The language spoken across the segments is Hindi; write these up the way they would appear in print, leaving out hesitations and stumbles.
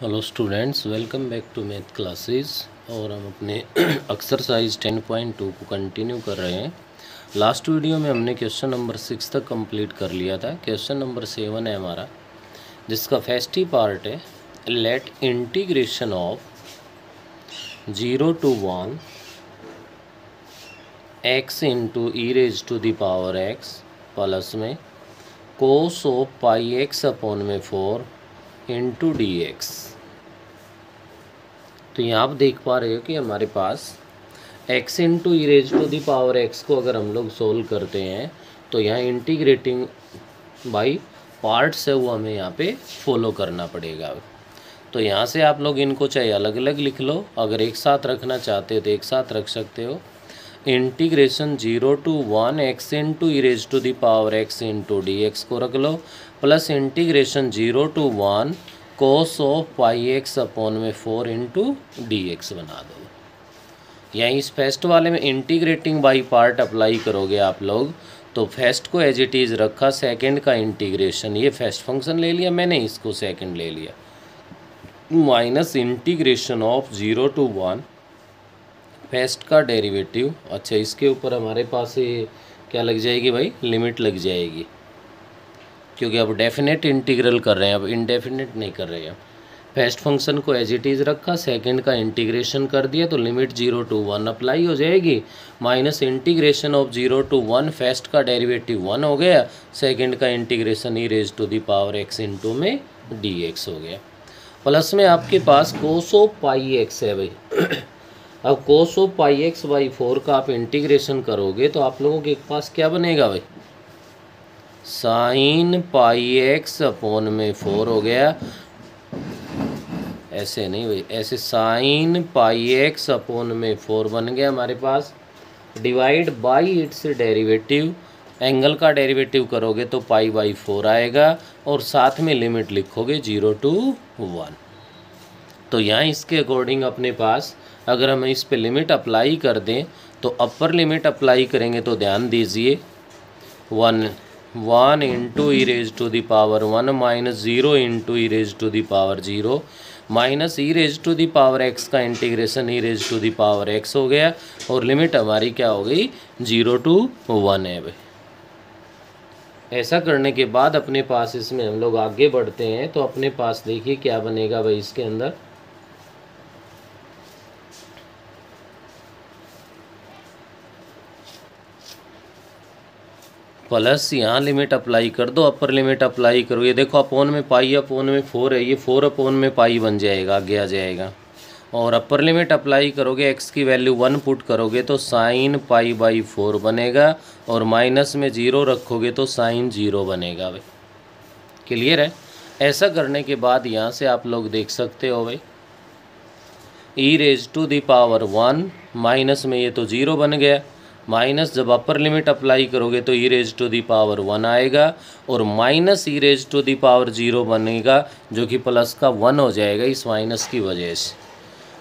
Hello students, welcome back to math classes. और हम अपने एक्सरसाइज 10.2 को कंटिन्यू कर रहे हैं। लास्ट वीडियो में हमने क्वेश्चन नंबर 6 तक कंप्लीट कर लिया था। क्वेश्चन नंबर 7 है हमारा, जिसका फर्स्ट ही पार्ट है, let integration of 0 to 1 x into e raise to the power x plus में cos of pi x upon में 4 इंटू डी एक्स। तो यहाँ आप देख पा रहे हो कि हमारे पास x into e raise to the power x को अगर हम लोग सोल्व करते हैं तो यहाँ इंटीग्रेटिंग बाई पार्ट्स है वो हमें यहाँ पे फॉलो करना पड़ेगा। तो यहाँ से आप लोग इनको चाहे अलग अलग लिख लो, अगर एक साथ रखना चाहते हो तो एक साथ रख सकते हो। Integration 0 to 1 x into e raise to the power x into d x को रख लो, plus integration 0 to 1 cos of pi x upon में 4 इंटू डी एक्स बना दो। यहीं इस फर्स्ट वाले में इंटीग्रेटिंग बाई पार्ट अप्लाई करोगे आप लोग, तो फर्स्ट को एज इट इज़ रखा, सेकंड का इंटीग्रेशन, ये फर्स्ट फंक्शन ले लिया मैंने, इसको सेकंड ले लिया, minus integration of 0 to 1 first का डेरिवेटिव। अच्छा, इसके ऊपर हमारे पास ये क्या लग जाएगी भाई, लिमिट लग जाएगी, क्योंकि अब डेफिनेट इंटीग्रल कर रहे हैं, अब इनडेफिनेट नहीं कर रहे हैं। फर्स्ट फंक्शन को एज इट इज़ रखा, सेकंड का इंटीग्रेशन कर दिया, तो लिमिट 0 to 1 अप्लाई हो जाएगी, minus integration of 0 to 1 first का डेरिवेटिव 1 हो गया, सेकंड का integration e raise to the power x into में डी एक्स हो गया, प्लस में आपके पास कोस ऑफ पाई एक्स है भाई। अब कोस ऑफ पाई एक्स बाई 4 का आप इंटीग्रेशन करोगे तो आप लोगों के पास क्या बनेगा भाई, साइन पाई एक्स अपॉन में 4 हो गया। ऐसे नहीं भाई, ऐसे साइन पाई एक्स अपॉन में 4 बन गया हमारे पास, divide by its derivative, angle का डेरिवेटिव करोगे तो पाई बाई 4 आएगा, और साथ में लिमिट लिखोगे 0 to 1। तो यहाँ इसके अकॉर्डिंग अपने पास अगर हम इस पे लिमिट अप्लाई कर दें तो अपर लिमिट अप्लाई करेंगे तो ध्यान दीजिए 1 into e raise to the power 1 minus 0 into e raise to the power 0 minus e raise to the power x का integration e raise to the power x हो गया, और लिमिट हमारी क्या हो गई 0 to 1 है भाई। ऐसा करने के बाद अपने पास इसमें हम लोग आगे बढ़ते हैं, तो अपने पास देखिए क्या बनेगा भाई, इसके अंदर प्लस यहाँ लिमिट अप्लाई कर दो, अपर लिमिट अप्लाई करो, ये देखो अपोन में पाई अपोन में 4 है, ये 4 अपोन में पाई बन जाएगा, आगे आ जाएगा। और अपर लिमिट अप्लाई करोगे, एक्स की वैल्यू 1 पुट करोगे तो साइन पाई बाई 4 बनेगा, और माइनस में 0 रखोगे तो साइन 0 बनेगा भाई। क्लियर है? ऐसा करने के बाद यहाँ से आप लोग देख सकते हो भाई, e raise to the power 1 minus में ये तो 0 बन गया, माइनस जब अपर लिमिट अप्लाई करोगे तो e raise to the power 1 आएगा, और minus e raise to the power 0 बनेगा, जो कि प्लस का 1 हो जाएगा इस माइनस की वजह से,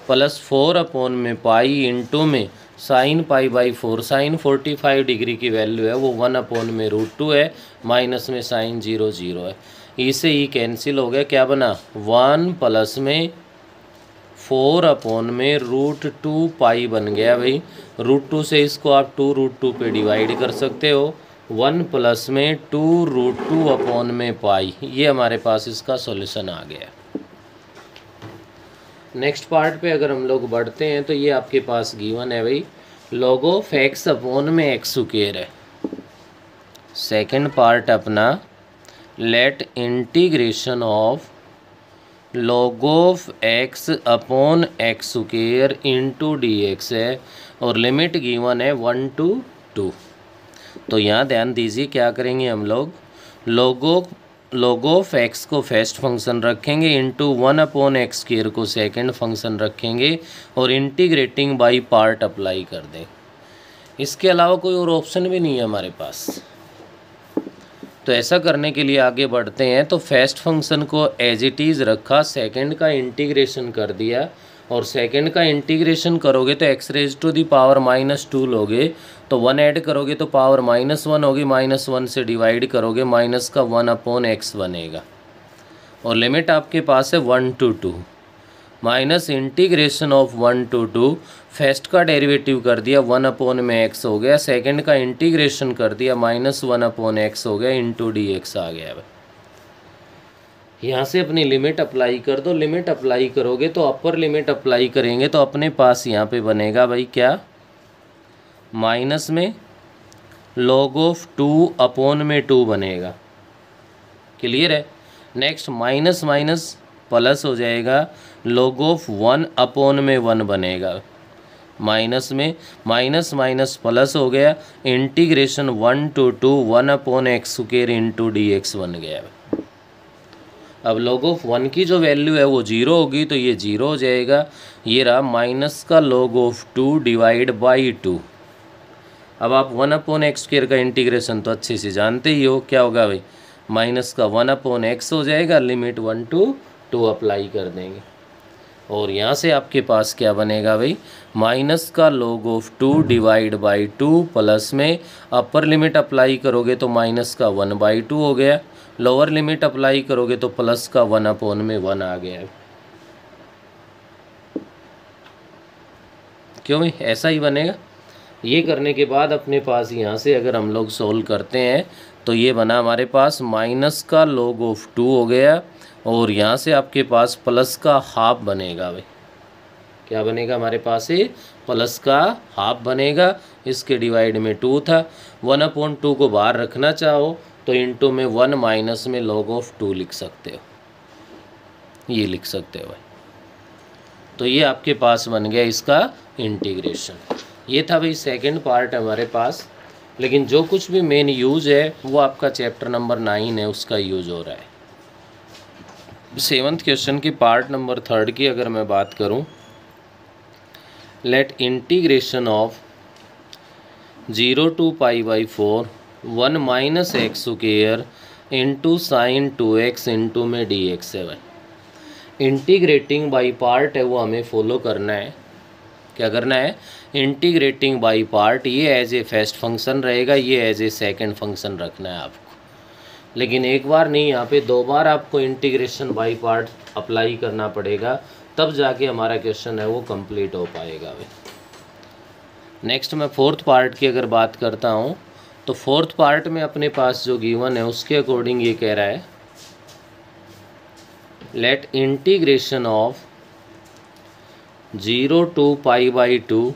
प्लस 4 अपोन में पाई इंटू में sine pi by 4, sine 45 degree की वैल्यू है वो 1 अपोन में √2 है, माइनस में साइन 0 0 है, इसे ही कैंसिल हो गया, क्या बना 1 प्लस में 4 अपोन में √2 पाई बन गया भाई। √2 से इसको आप 2√2 पे डिवाइड कर सकते हो, 1 प्लस में 2√2 अपोन में पाई, ये हमारे पास इसका सॉल्यूशन आ गया। नेक्स्ट पार्ट पे अगर हम लोग बढ़ते हैं तो ये आपके पास गिवन है भाई, log ऑफ x अपोन में एक्स स्क्वायर है। सेकंड पार्ट अपना let integration of log of x upon x square into d x है, और लिमिट गिवन है 1 to 2। तो यहाँ ध्यान दीजिए क्या करेंगे हम लोग, log ऑफ x को फर्स्ट फंक्शन रखेंगे, इंटू 1 अपॉन एक्स स्क्वायर को सेकंड फंक्शन रखेंगे, और इंटीग्रेटिंग बाई पार्ट अप्लाई कर दें। इसके अलावा कोई और ऑप्शन भी नहीं है हमारे पास। तो ऐसा करने के लिए आगे बढ़ते हैं, तो फर्स्ट फंक्शन को एज इट इज़ रखा, सेकंड का इंटीग्रेशन कर दिया, और सेकंड का इंटीग्रेशन करोगे तो x raise to the power -2 लोगे, तो 1 ऐड करोगे तो पावर -1 होगी, -1 से डिवाइड करोगे, माइनस का 1 अपॉन एक्स बनेगा, और लिमिट आपके पास है 1 to 2 minus integration of 1 to 2। First का डेरिवेटिव कर दिया 1/x हो गया, सेकंड का इंटीग्रेशन कर दिया -1/x हो गया, इंटू dx आ गया। यहाँ से अपनी लिमिट अप्लाई कर दो। लिमिट अप्लाई करोगे तो अपर लिमिट अप्लाई करेंगे तो अपने पास यहाँ पे बनेगा भाई क्या, माइनस में log ऑफ 2/2 बनेगा। क्लियर है। नेक्स्ट माइनस माइनस प्लस हो जाएगा, log ऑफ 1/1 बनेगा। माइनस में माइनस माइनस प्लस हो गया, integration 1 to 2 1/x² into dx बन गया। अब log ऑफ 1 की जो वैल्यू है वो 0 होगी तो ये 0 हो जाएगा। ये रहा माइनस का log ऑफ 2 डिवाइड बाई 2। अब आप 1/x² का इंटीग्रेशन तो अच्छे से जानते ही हो, क्या होगा भाई, माइनस का 1/x हो जाएगा, लिमिट 1 to 2 अप्लाई कर देंगे। और यहाँ से आपके पास क्या बनेगा भाई, माइनस का log of 2 divide by 2 plus में अपर लिमिट अप्लाई करोगे तो माइनस का 1/2 हो गया, लोअर लिमिट अप्लाई करोगे तो प्लस का 1/1 आ गया। क्यों भाई, ऐसा ही बनेगा। ये करने के बाद अपने पास यहाँ से अगर हम लोग सोल्व करते हैं तो ये बना हमारे पास माइनस का log ऑफ 2 हो गया, और यहाँ से आपके पास प्लस का हाफ बनेगा भाई। क्या बनेगा हमारे पास, ये प्लस का हाफ बनेगा। इसके डिवाइड में 2 था, 1/2 को बाहर रखना चाहो तो इंटू में 1 माइनस में log ऑफ 2 लिख सकते हो, ये लिख सकते हो भाई। तो ये आपके पास बन गया इसका इंटीग्रेशन। ये था भाई सेकंड पार्ट हमारे पास, लेकिन जो कुछ भी मेन यूज है वो आपका चैप्टर नंबर 9 है उसका यूज हो रहा है। 7th क्वेश्चन की पार्ट नंबर 3 की अगर मैं बात करूं, let integration of 0 to π/4 1 minus x² into sine 2x into में dx है भाई। इंटीग्रेटिंग बाई पार्ट है वो हमें फॉलो करना है। क्या करना है, इंटीग्रेटिंग बाई पार्ट। ये एज ए फर्स्ट फंक्शन रहेगा, ये एज ए सेकंड फंक्शन रखना है आपको। लेकिन एक बार नहीं, यहाँ पे 2 बार आपको इंटीग्रेशन बाई पार्ट अप्लाई करना पड़ेगा, तब जाके हमारा क्वेश्चन है वो कंप्लीट हो पाएगा भाई। नेक्स्ट मैं 4th पार्ट की अगर बात करता हूँ तो 4th पार्ट में अपने पास जो गिवन है उसके अकॉर्डिंग ये कह रहा है, let integration of 0 to π/2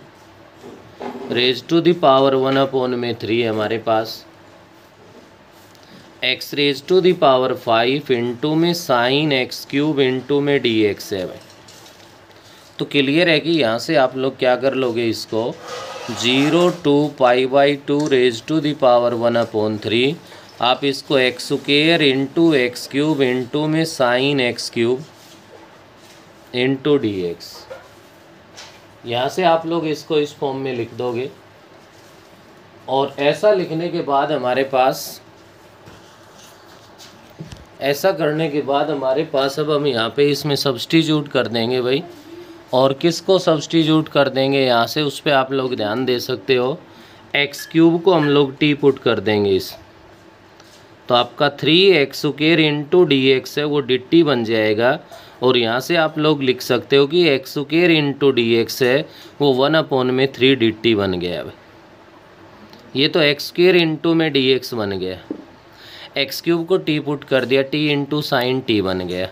raise to the power 1/3 है हमारे पास, x raise to the power 5 into में साइन x³ इंटू में dx है भाई। तो क्लियर है कि यहाँ से आप लोग क्या कर लोगे, इसको 0 to π/2 raise to the power 1/3 आप इसको x² इंटू x³ इंटू में साइन x³ इंटू dx, यहाँ से आप लोग इसको इस फॉर्म में लिख दोगे। और ऐसा लिखने के बाद हमारे पास, ऐसा करने के बाद हमारे पास अब हम यहाँ पे इसमें सब्स्टिट्यूट कर देंगे भाई। और किसको सब्स्टिट्यूट कर देंगे यहाँ से, उस पर आप लोग ध्यान दे सकते हो। x³ को हम लोग t पुट कर देंगे इस, तो आपका 3x² इंटू dx है वो dt बन जाएगा। और यहाँ से आप लोग लिख सकते हो कि x² इंटू dx है वो 1/3 dt बन गया भाई। ये तो x² इंटू में dx बन गया, x³ को t पुट कर दिया, t इंटू साइन t बन गया।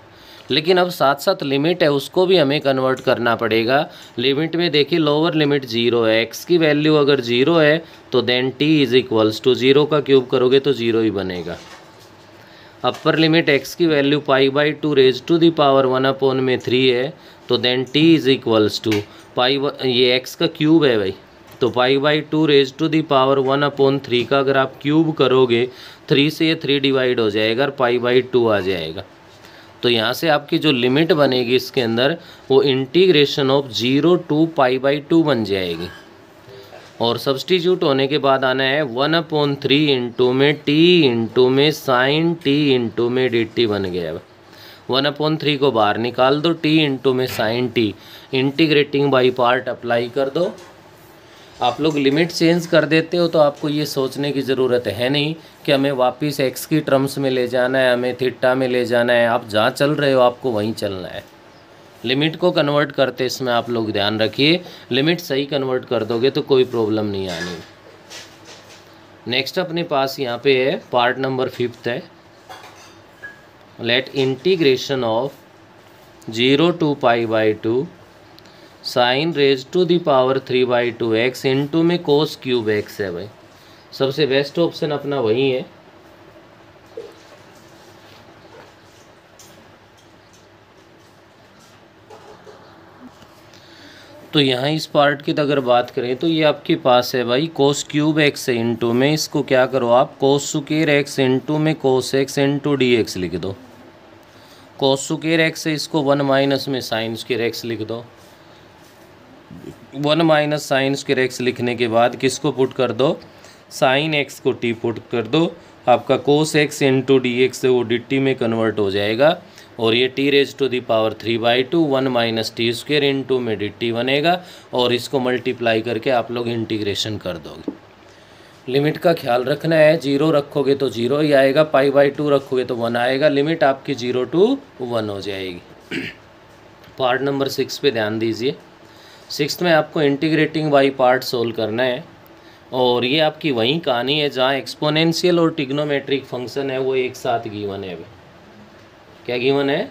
लेकिन अब साथ साथ लिमिट है उसको भी हमें कन्वर्ट करना पड़ेगा। लिमिट में देखिए लोअर लिमिट 0 है, x की वैल्यू अगर 0 है तो then t is equals to 0 का क्यूब करोगे तो 0 ही बनेगा। अपर लिमिट x की value π/2 raise to the power 1/3 है, तो then t is equals to ये x का क्यूब है भाई, तो π/2 रेज टू द पावर 1/3 का अगर आप क्यूब करोगे 3 से ये 3 डिवाइड हो जाएगा और π/2 आ जाएगा। तो यहाँ से आपकी जो लिमिट बनेगी इसके अंदर वो इंटीग्रेशन ऑफ 0 to π/2 बन जाएगी। और सब्स्टिट्यूट होने के बाद आना है 1/3 इंटू में t इंटू में साइन t इंटू में dt बन गया। 1/3 को बाहर निकाल दो, t इंटू में sine t, integrating by part apply कर दो। आप लोग लिमिट चेंज कर देते हो तो आपको ये सोचने की ज़रूरत है नहीं कि हमें वापस एक्स की टर्म्स में ले जाना है, हमें थीटा में ले जाना है। आप जहाँ चल रहे हो आपको वहीं चलना है। लिमिट को कन्वर्ट करते इसमें आप लोग ध्यान रखिए, लिमिट सही कन्वर्ट कर दोगे तो कोई प्रॉब्लम नहीं आनी। नेक्स्ट अपने पास यहाँ पे है पार्ट नंबर 5 है। Let integration of 0 to π/2 sine raise to the power 3/2 x into में कोस क्यूब एक्स है भाई। सबसे बेस्ट ऑप्शन अपना वही है। तो यहाँ इस पार्ट की अगर बात करें तो ये आपके पास है भाई कोस क्यूब एक्स इंटू में, इसको क्या करो आप कोस स्क्वायर एक्स इंटू में cos x into d x लिख दो। कोस स्क्वायर एक्स है इसको 1 माइनस में साइन स्क्वायर एक्स लिख दो। 1 माइनस साइन स्क्वायर एक्स लिखने के बाद किसको पुट कर दो, साइन एक्स को टी पुट कर दो। आपका cos x into d x है वो डी टी में कन्वर्ट हो जाएगा और ये t raise to the power 3/2 1 minus t square into में डी टी बनेगा और इसको मल्टीप्लाई करके आप लोग इंटीग्रेशन कर दोगे। लिमिट का ख्याल रखना है, 0 रखोगे तो 0 ही आएगा, π/2 रखोगे तो 1 आएगा। लिमिट आपकी 0 to 1 हो जाएगी। पार्ट नंबर 6 पे ध्यान दीजिए। 6th में आपको इंटीग्रेटिंग बाई पार्ट सोल्व करना है और ये आपकी वही कहानी है जहाँ एक्सपोनेंशियल और ट्रिग्नोमेट्रिक फंक्शन है वो एक साथ गिवन है। क्या गिवन है,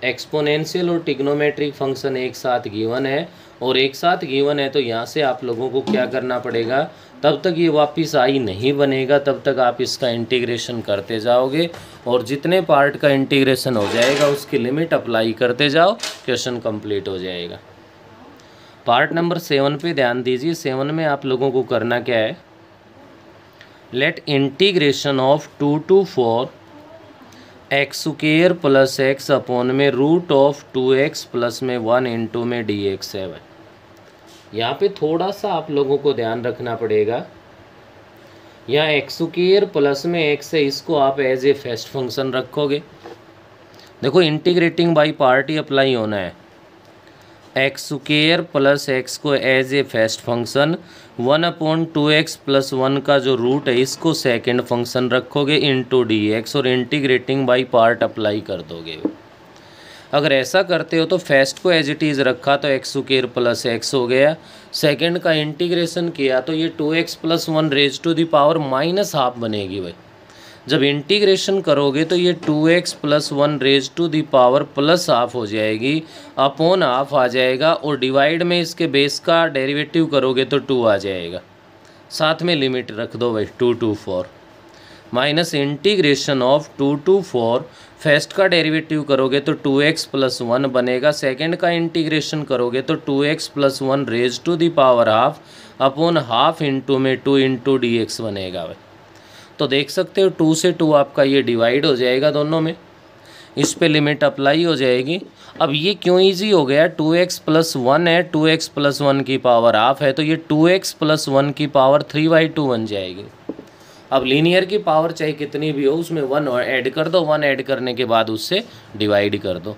एक्सपोनेंशियल और ट्रिग्नोमेट्रिक फंक्शन एक साथ गिवन है और एक साथ गिवन है तो यहाँ से आप लोगों को क्या करना पड़ेगा, तब तक ये वापस आई नहीं बनेगा तब तक आप इसका इंटीग्रेशन करते जाओगे और जितने पार्ट का इंटीग्रेशन हो जाएगा उसकी लिमिट अप्लाई करते जाओ, क्वेश्चन कंप्लीट हो जाएगा। पार्ट नंबर 7 पे ध्यान दीजिए। 7 में आप लोगों को करना क्या है, let integration of 2 to 4 x square plus x upon में रूट ऑफ 2x प्लस में 1 इंटू में dx है भाई। यहाँ पे थोड़ा सा आप लोगों को ध्यान रखना पड़ेगा, यहाँ एक्स स्क्वायर प्लस में एक्स है इसको आप एज ए फर्स्ट फंक्शन रखोगे। देखो इंटीग्रेटिंग बाई पार्ट ही अप्लाई होना है। एक्स स्क्वायर प्लस एक्स को as a first function, 1/2x प्लस 1 का जो रूट है इसको सेकंड फंक्शन रखोगे इंटू डी एक्स और इंटीग्रेटिंग बाई पार्ट अप्लाई कर दोगे। अगर ऐसा करते हो तो फर्स्ट को एज इट इज़ रखा तो एक्स स्क्वायर प्लस एक्स हो गया, सेकंड का इंटीग्रेशन किया तो ये 2x plus 1 raise to the power -½ बनेगी भाई। जब इंटीग्रेशन करोगे तो ये 2x plus 1 raise to the power +½ हो जाएगी, अपॉन ½ आ जाएगा और डिवाइड में इसके बेस का डेरिवेटिव करोगे तो 2 आ जाएगा। साथ में लिमिट रख दो भाई 2 to 4 minus integration of 2 to 4। First का डेरिवेटिव करोगे तो 2x प्लस 1 बनेगा, सेकंड का इंटीग्रेशन करोगे तो 2x plus 1 raise to the power ½ upon ½ into में 2 इंटू dx बनेगा भाई। तो देख सकते हो 2 से 2 आपका ये डिवाइड हो जाएगा दोनों में, इस पे लिमिट अप्लाई हो जाएगी। अब ये क्यों इजी हो गया, 2x प्लस 1 है, 2x प्लस 1 की पावर ½ है तो ये 2x प्लस 1 की पावर 3/2 बन जाएगी। अब लीनियर की पावर चाहे कितनी भी हो उसमें 1 और ऐड कर दो, 1 ऐड करने के बाद उससे डिवाइड कर दो।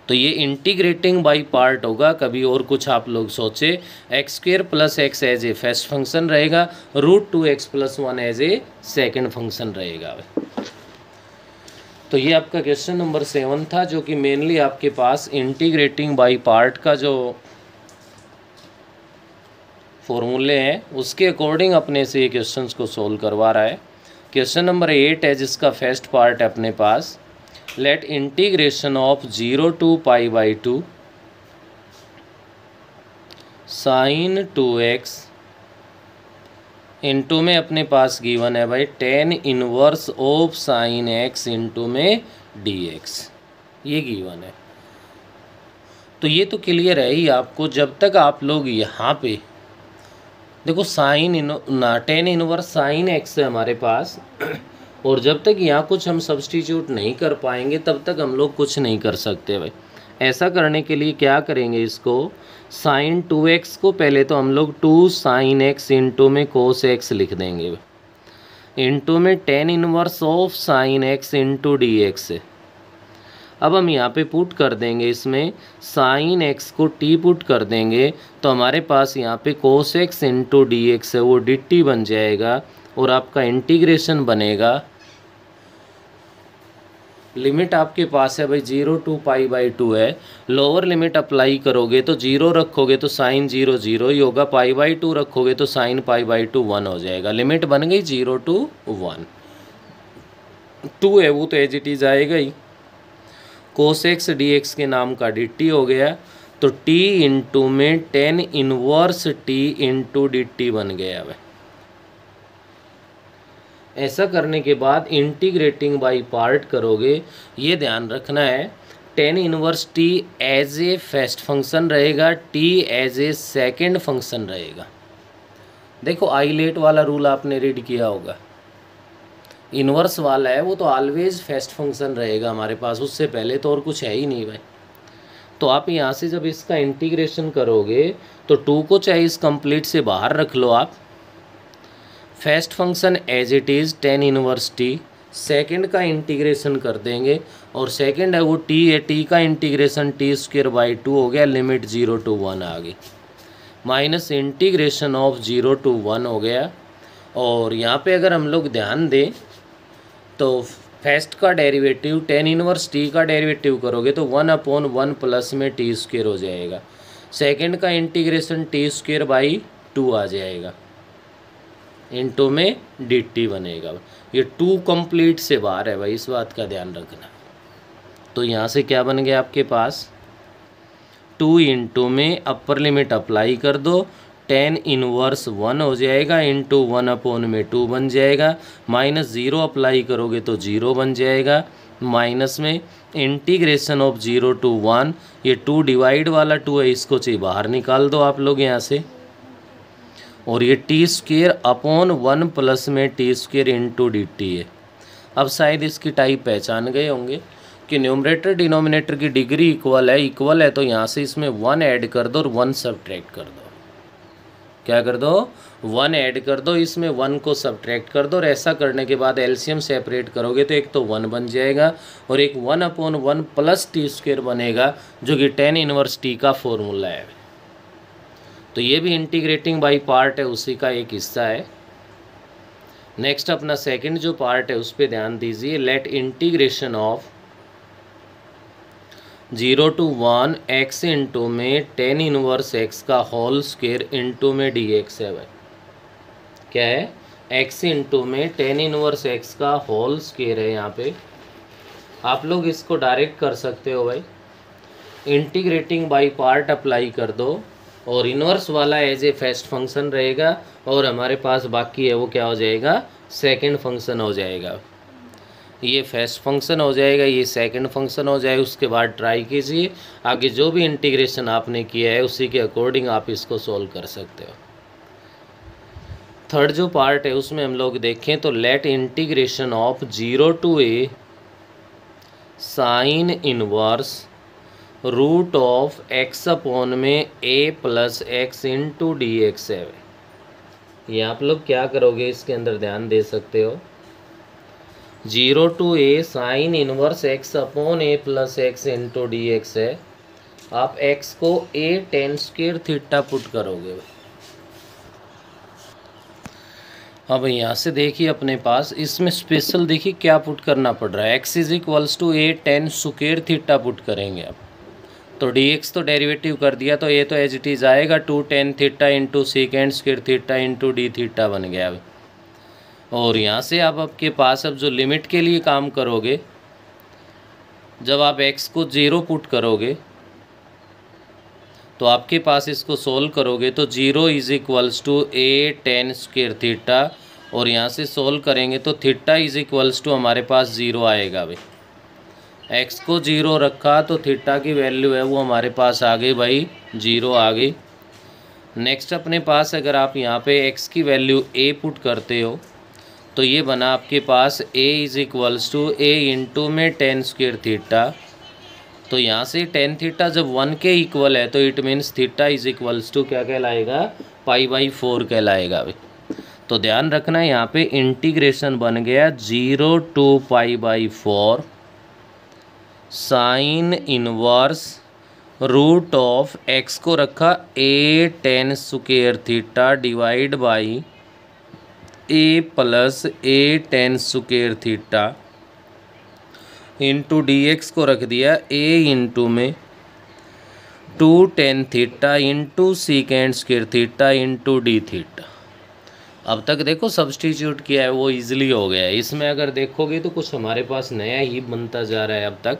तो ये इंटीग्रेटिंग बाई पार्ट होगा। कभी और कुछ आप लोग सोचे, x square plus x as a first function रहेगा, root 2x plus 1 as a second function रहेगा। तो ये आपका क्वेश्चन नंबर 7 था जो कि मेनली आपके पास इंटीग्रेटिंग बाई पार्ट का जो फॉर्मूले हैं उसके अकॉर्डिंग अपने से ये क्वेश्चंस को सोल्व करवा रहा है। क्वेश्चन नंबर 8 है जिसका फर्स्ट पार्ट है अपने पास, let integration of 0 to π/2 sine 2x into में अपने पास गिवन है भाई tan inverse of sine x into में dx, ये गिवन है। तो ये तो क्लियर है ही आपको। जब तक आप लोग यहाँ पे देखो tan इनवर्स साइन x है हमारे पास और जब तक यहाँ कुछ हम सब्सटीट्यूट नहीं कर पाएंगे तब तक हम लोग कुछ नहीं कर सकते भाई। ऐसा करने के लिए क्या करेंगे, इसको साइन 2x को पहले तो हम लोग 2 साइन x इंटू में कोस x लिख देंगे, इंटू में tan inverse of sine x into dx है। अब हम यहाँ पे पुट कर देंगे इसमें साइन एक्स को टी पुट कर देंगे, तो हमारे पास यहाँ पे cos x into d x है वो डी टी बन जाएगा, और आपका इंटीग्रेशन बनेगा, लिमिट आपके पास है भाई 0 टू π/2 है, लोअर लिमिट अप्लाई करोगे तो 0 रखोगे तो साइन 0 0 ही होगा, π/2 रखोगे तो साइन π/2 1 हो जाएगा। लिमिट बन गई 0 टू 1, 2 है वो तो एज इट इज आएगा ही। कोस एक्स डी एक्स के नाम का डी टी हो गया, तो t इंटू में tan inverse t into D T बन गया भाई। ऐसा करने के बाद इंटीग्रेटिंग बाय पार्ट करोगे, ये ध्यान रखना है tan inverse t as a first function रहेगा, t as a second function रहेगा। देखो आइलेट वाला रूल आपने रीड किया होगा, इनवर्स वाला है वो तो ऑलवेज फर्स्ट फंक्शन रहेगा हमारे पास, उससे पहले तो और कुछ है ही नहीं भाई। तो आप यहाँ से जब इसका इंटीग्रेशन करोगे तो 2 को चाहे इस कंप्लीट से बाहर रख लो आप, first function as it is tan inverse t, second का इंटीग्रेशन कर देंगे, और सेकंड है वो t है, t का इंटीग्रेशन t² 2 हो गया, लिमिट 0 टू 1 आ गई, माइनस इंटीग्रेशन ऑफ 0 टू 1 हो गया। और यहाँ पे अगर हम लोग ध्यान दें तो फर्स्ट का डेरिवेटिव tan इनवर्स t का डेरिवेटिव करोगे तो 1/1 प्लस में t² हो जाएगा, सेकंड का इंटीग्रेशन t² 2 आ जाएगा, इनटू में डी टी बनेगा। ये 2 कंप्लीट से बाहर है भाई, इस बात का ध्यान रखना। तो यहाँ से क्या बन गया आपके पास, 2 इंटू में अपर लिमिट अप्लाई कर दो, tan इनवर्स 1 हो जाएगा, इंटू 1/2 बन जाएगा, माइनस 0 अप्लाई करोगे तो 0 बन जाएगा, माइनस में इंटीग्रेशन ऑफ 0 टू 1, ये 2 डिवाइड वाला 2 है, इसको चाहिए बाहर निकाल दो आप लोग यहाँ से, और ये t² 1 प्लस में t² इंटू डी टी है। अब शायद इसकी टाइप पहचान गए होंगे कि न्यूमरेटर डिनोमिनेटर की डिग्री इक्वल है तो यहाँ से इसमें 1 ऐड कर दो और 1 सब्ट्रैक्ट कर दो। क्या कर दो, 1 ऐड कर दो, इसमें 1 को सब्ट्रैक्ट कर दो, और ऐसा करने के बाद एलसीएम सेपरेट करोगे तो एक तो 1 बन जाएगा और एक 1/1 प्लस t² बनेगा, जो कि tan इनवर्स t का फॉर्मूला है। तो ये भी इंटीग्रेटिंग बाय पार्ट है, उसी का एक हिस्सा है। नेक्स्ट अपना सेकंड जो पार्ट है उस पर ध्यान दीजिए, let integration of 0 to 1 x into में tan इनवर्स x का होल स्क्वायर इंटू में dx है भाई। क्या है, x इंटू में tan इनवर्स x का होल स्क्वायर है। यहाँ पे आप लोग इसको डायरेक्ट कर सकते हो भाई, इंटीग्रेटिंग बाय पार्ट अप्लाई कर दो, और इनवर्स वाला एज ए फर्स्ट फंक्शन रहेगा, और हमारे पास बाकी है वो क्या हो जाएगा, सेकंड फंक्शन हो जाएगा। ये फर्स्ट फंक्शन हो जाएगा, ये सेकंड फंक्शन हो जाएगा। उसके बाद ट्राई कीजिए, आगे जो भी इंटीग्रेशन आपने किया है उसी के अकॉर्डिंग आप इसको सॉल्व कर सकते हो। थर्ड जो पार्ट है उसमें हम लोग देखें तो let integration of 0 to a sine inverse root of x/में a plus x into d x है। ये आप लोग क्या करोगे, इसके अंदर ध्यान दे सकते हो, 0 to a sine inverse x/a plus x into d x है। आप x को a tan² थीटा पुट करोगे। अब यहाँ से देखिए अपने पास इसमें स्पेशल देखिए क्या पुट करना पड़ रहा है, x = a tan² theta put करेंगे आप, तो dx तो डेरिवेटिव कर दिया, तो ये तो एज इट इज़ आएगा 2 tan theta into sec² theta into d theta बन गया। और यहाँ से आप आपके पास अब जो लिमिट के लिए काम करोगे, जब आप x को 0 पुट करोगे तो आपके पास इसको सोल्व करोगे तो 0 = a tan² थीटा, और यहाँ से सोल्व करेंगे तो थीटा = हमारे पास 0 आएगा भाई। x को 0 रखा तो थीटा की वैल्यू है वो हमारे पास आ गई भाई 0 आ गई। नेक्स्ट अपने पास अगर आप यहाँ पे x की वैल्यू a पुट करते हो तो ये बना आपके पास a = a इंटू में tan² थीटा। तो यहाँ से tan थीटा जब 1 के इक्वल है तो इट मीन्स थीटा = क्या कहलाएगा, π/4 कहलाएगा भाई। तो ध्यान रखना यहाँ पे इंटीग्रेशन बन गया 0 to π/4 sine inverse root of x को रखा a tan square theta divide by a plus a tan square theta into d x को रख दिया ए इंटू में 2 tan theta into secant square theta into d theta. अब तक देखो सब्सटीट्यूट किया है वो इजीली हो गया है। इसमें अगर देखोगे तो कुछ हमारे पास नया ही बनता जा रहा है अब तक।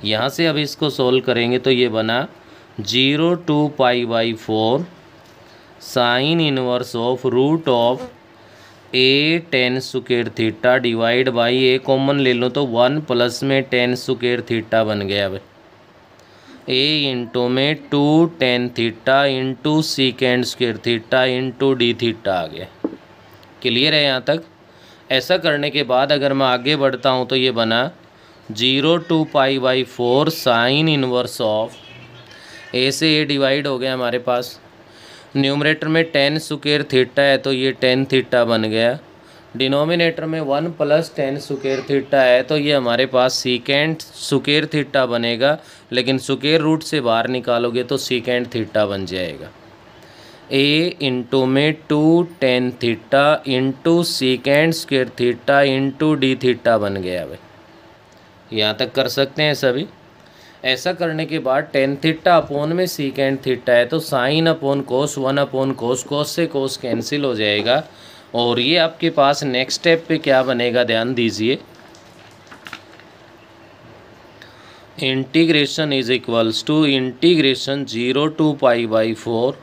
यहाँ से अब इसको सोल्व करेंगे तो ये बना 0 to π/4 sine inverse of root of a tan square theta divide by a common ले लो तो 1 प्लस में टेन स्क्वायर थीटा बन गया। अब ए इंटू में 2 tan theta into secant square theta into d theta आ गया। क्लियर है यहाँ तक? ऐसा करने के बाद अगर मैं आगे बढ़ता हूँ तो ये बना 0 to π/4 साइन इनवर्स ऑफ ए से ए डिवाइड हो गया हमारे पास। न्यूमरेटर में टेन स्क्वायर थीटा है तो ये टेन थीटा बन गया। डिनोमिनेटर में 1 प्लस टेन स्क्वायर थीटा है तो ये हमारे पास सीकेंड स्क्वायर थीटा बनेगा, लेकिन स्क्वायर रूट से बाहर निकालोगे तो सीकेंड थीटा बन जाएगा। ए इंटू में 2 tan theta into secant square theta into d theta बन गया। भाई यहाँ तक कर सकते हैं सभी। ऐसा करने के बाद टेन थीटा अपोन में सीकेंड थीटा है तो साइन अपोन कोस 1 अपोन कोस, कोस से कोस कैंसिल हो जाएगा। और ये आपके पास नेक्स्ट स्टेप पे क्या बनेगा ध्यान दीजिए। Integration is equals to integration 0 to π/4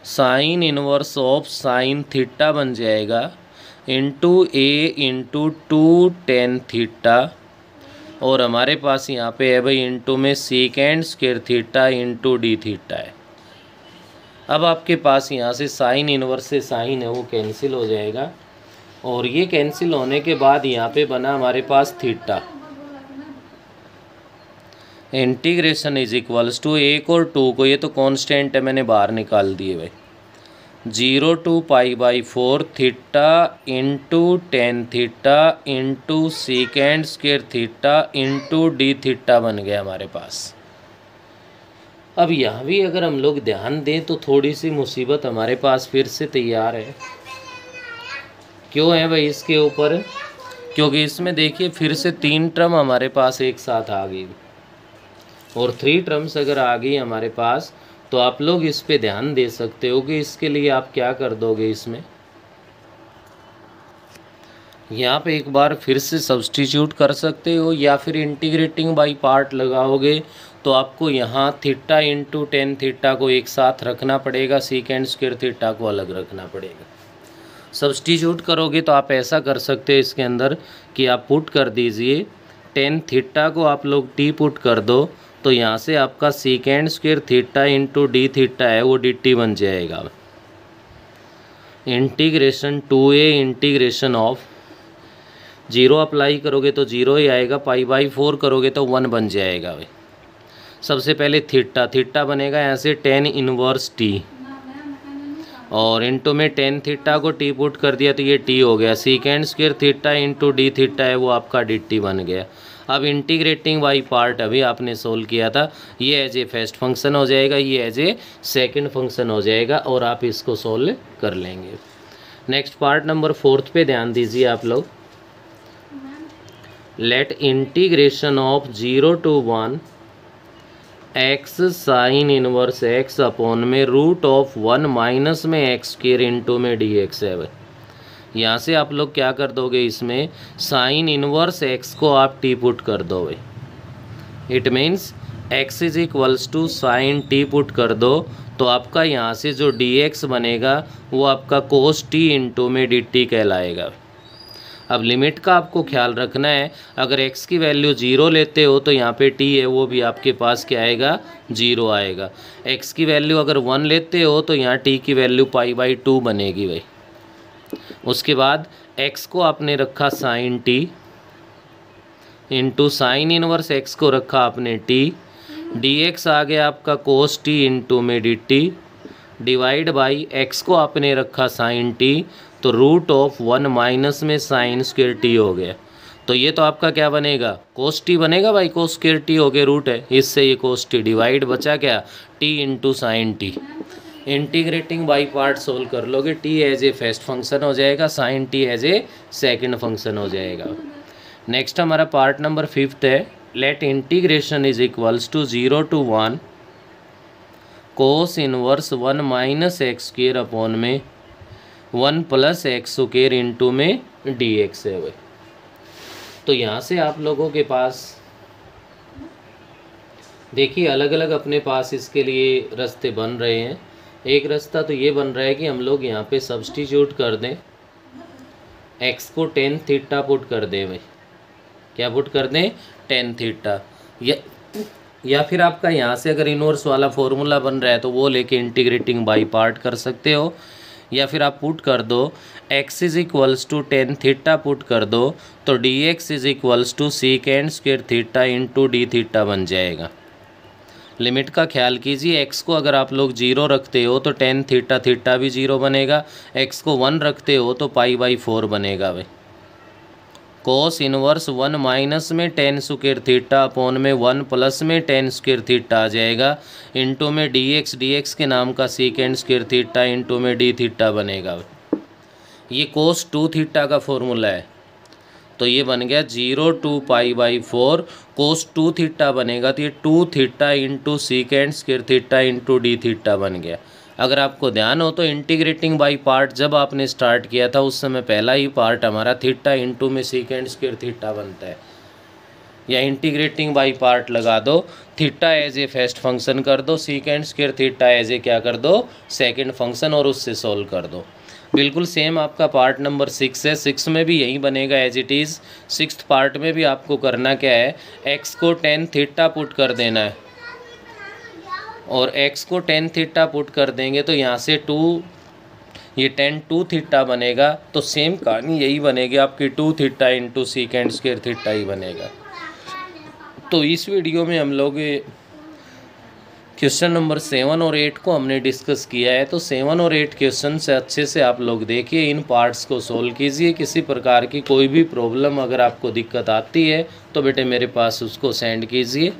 sine inverse of sine theta बन जाएगा into a into 2 tan theta. और हमारे पास यहाँ पे है भाई इंटू में secant square theta into d theta है। अब आपके पास यहाँ से साइन इनवर्स से साइन है वो कैंसिल हो जाएगा। और ये कैंसिल होने के बाद यहाँ पे बना हमारे पास theta. Integration is equals to 1 और 2 को, ये तो कांस्टेंट है मैंने बाहर निकाल दिए भाई, 0 to π/4 theta into tan theta into secant square theta into d theta बन गया हमारे पास। अब यहाँ भी अगर हम लोग ध्यान दें तो थोड़ी सी मुसीबत हमारे पास फिर से तैयार है। क्यों है भाई इसके ऊपर? क्योंकि इसमें देखिए फिर से 3 टर्म हमारे पास एक साथ आ गई और 3 टर्म्स अगर आ गई हमारे पास तो आप लोग इस पे ध्यान दे सकते हो कि इसके लिए आप क्या कर दोगे। इसमें यहाँ पे एक बार फिर से सब्सटीट्यूट कर सकते हो या फिर इंटीग्रेटिंग बाई पार्ट लगाओगे तो आपको यहाँ थीटा इंटू टेन थीटा को एक साथ रखना पड़ेगा, सीकेंड स्क्वायर थीटा को अलग रखना पड़ेगा। सब्सटीट्यूट करोगे तो आप ऐसा कर सकते हो इसके अंदर कि आप पुट कर दीजिए टेन थीटा को आप लोग टी पुट कर दो तो यहाँ से आपका सीकेंड square theta into d theta है वो डी टी बन जाएगा। Integration 2a integration of 0 apply करोगे तो 0 ही आएगा, π/4 करोगे तो 1 बन जाएगा भाई। सबसे पहले थीटा, थीटा बनेगा यहाँ से टेन इनवर्स टी और इंटू में टेन थीटा को टी पुट कर दिया तो ये टी हो गया। सीकेंड square theta into d theta है वो आपका डी टी बन गया। अब इंटीग्रेटिंग बाई पार्ट अभी आपने सोल्व किया था, ये एज ए फर्स्ट फंक्शन हो जाएगा, ये एज ए सेकंड फंक्शन हो जाएगा और आप इसको सोल्व कर लेंगे। नेक्स्ट पार्ट नंबर 4 पे ध्यान दीजिए आप लोग। Let integration of 0 to 1 x sine inverse x upon में रूट ऑफ 1 माइनस में एक्स स्क्वायर इंटू में डी एक्स है। यहाँ से आप लोग क्या कर दोगे, इसमें साइन इनवर्स एक्स को आप टी पुट कर दो भाई। It means x is equals to sine t put कर दो तो आपका यहाँ से जो डी एक्स बनेगा वो आपका कोस टी इंटू में डी टी कहलाएगा। अब लिमिट का आपको ख्याल रखना है, अगर x की वैल्यू 0 लेते हो तो यहाँ पे t है वो भी आपके पास क्या आएगा, 0 आएगा। x की वैल्यू अगर 1 लेते हो तो यहाँ t की वैल्यू π/2 बनेगी भाई। उसके बाद x को आपने रखा sign t into sine inverse x को रखा आपने t, dx आ गया आपका कोस t इंटू में dt डिवाइड बाई x को आपने रखा साइन t तो रूट ऑफ 1 माइनस में साइन स्क्वायर टी हो गया। तो तो ये तो आपका क्या बनेगा, कोस टी बनेगा भाई, कोस स्क्वायर टी हो गया रूट है, इससे ये कोस टी डिवाइड बचा क्या, t into sine t. Integrating by part solve कर लोगे, t as a first function हो जाएगा, sine t as a second function हो जाएगा। नेक्स्ट हमारा पार्ट नंबर 5 है, let integration is equals to 0 to 1 cos inverse 1 minus x square upon में 1 प्लस एक्स स्क्वायर इंटू में डी एक्स है भाई। तो यहाँ से आप लोगों के पास देखिए अलग अलग अपने पास इसके लिए रास्ते बन रहे हैं। एक रास्ता तो ये बन रहा है कि हम लोग यहाँ पे सब्स्टिट्यूट कर दें, x को tan थीटा पुट कर दें भाई, क्या पुट कर दें, tan थीटा, या फिर आपका यहाँ से अगर इनवर्स वाला फॉर्मूला बन रहा है तो वो लेके इंटीग्रेटिंग बाई पार्ट कर सकते हो, या फिर आप पुट कर दो x is equals to tan theta put कर दो तो dx is equals to second square theta into d theta बन जाएगा। लिमिट का ख्याल कीजिए, x को अगर आप लोग 0 रखते हो तो tan थीटा थीटा भी 0 बनेगा, x को 1 रखते हो तो π/4 बनेगा भाई। कोस इनवर्स 1 माइनस में tan स्क्वायर थीटा अपॉन में 1 प्लस में tan स्क्वायर थीटा आ जाएगा, इंटू में dx के नाम का सेकेंड स्क्वायर थीटा इंटू में डी थीटा बनेगा। ये कोस 2 थीटा का फॉर्मूला है, तो ये बन गया 0 to π/4 कोस 2 थीटा बनेगा, तो ये 2 theta into secant square theta into d theta बन गया। अगर आपको ध्यान हो तो इंटीग्रेटिंग बाई पार्ट जब आपने स्टार्ट किया था उस समय पहला ही पार्ट हमारा थीटा इंटू में सेकेंड स्क्वायर थीटा बनता है, या इंटीग्रेटिंग बाई पार्ट लगा दो, theta as a first function कर दो, second square theta as a क्या कर दो, सेकेंड फंक्शन, और उससे सॉल्व कर दो। बिल्कुल सेम आपका पार्ट नंबर 6 है, 6 में भी यही बनेगा as it is. 6th part में भी आपको करना क्या है, x को tan थीटा पुट कर देना है, और x को tan थीटा पुट कर देंगे तो यहाँ से 2 ये tan 2 थीटा बनेगा, तो सेम कहानी यही बनेगी आपकी 2 theta into secant square theta ही बनेगा। तो इस वीडियो में हम लोग क्वेश्चन नंबर 7 और 8 को हमने डिस्कस किया है। तो 7 और 8 क्वेश्चन से अच्छे से आप लोग देखिए, इन पार्ट्स को सोल्व कीजिए। किसी प्रकार की कोई भी प्रॉब्लम अगर आपको दिक्कत आती है तो बेटे मेरे पास उसको सेंड कीजिए।